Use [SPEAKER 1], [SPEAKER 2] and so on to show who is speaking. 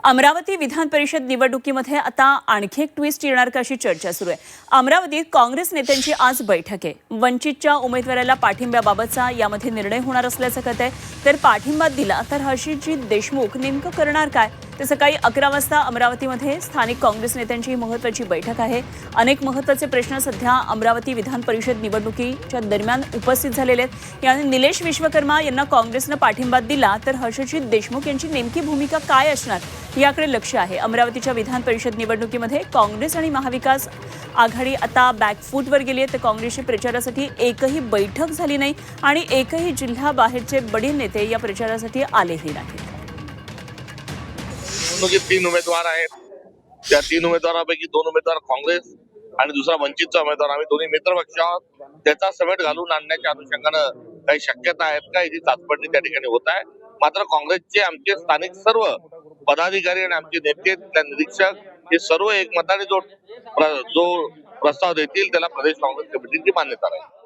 [SPEAKER 1] अमरावती विधान परिषद निवडणुकीमध्ये आता आणखी एक ट्विस्ट येणार का अशी चर्चा सुरू आहे। अमरावतीत काँग्रेस नेत्यांची आज बैठक आहे। वंचितच्या उमेदवाराला पाठिंब्याबाबतचा यामध्ये निर्णय होणार असल्याचं कळत आहे। तर पाठिंबा दिला तर हर्षितजी देशमुख नेमकं करणार काय? ते सकाळी 11 वाजता अमरावतीमध्ये स्थानिक काँग्रेस नेत्यांची महत्त्वाची बैठक आहे। अनेक महत्त्वाचे प्रश्न सध्या अमरावती विधान परिषद निवडणुकीच्या दरम्यान उपस्थित झालेले आहेत। याने निलेश विश्वकर्मा यांना काँग्रेसने पाठिंबा दिला तर हर्षित देशमुख यांची नेमकी भूमिका काय असणार याकडे लक्ष आहे। अमरावतीच्या विधान परिषद निवडणुकीमध्ये काँग्रेस आणि महाविकास आघाडी आता बॅकफूटवर गेली आहे। तर काँग्रेसच्या प्रचारासाठी एकही बैठक झाली नाही आणि एकही जिल्हा बाहेरचे बडे नेते या प्रचारासाठी आलेही नाहीत।
[SPEAKER 2] निवडणुकीत 3 उमेदवार आहेत। त्या 3 उमेदवारांपैकी 2 उमेदवार काँग्रेस आणि दुसरा वंचितचा उमेदवार, आम्ही दोन्ही मित्रपक्ष आहोत। त्याचा समेट घालून आणण्याच्या अनुषंगानं काही शक्यता आहेत का, याची चाचपणी त्या ठिकाणी होत आहे। मात्र काँग्रेसचे आमचे स्थानिक सर्व पदाधिकारी आणि आमचे नेते, निरीक्षक हे सर्व एकमताने जो प्रस्ताव देतील त्याला प्रदेश काँग्रेस कमिटीची मान्यता राहील।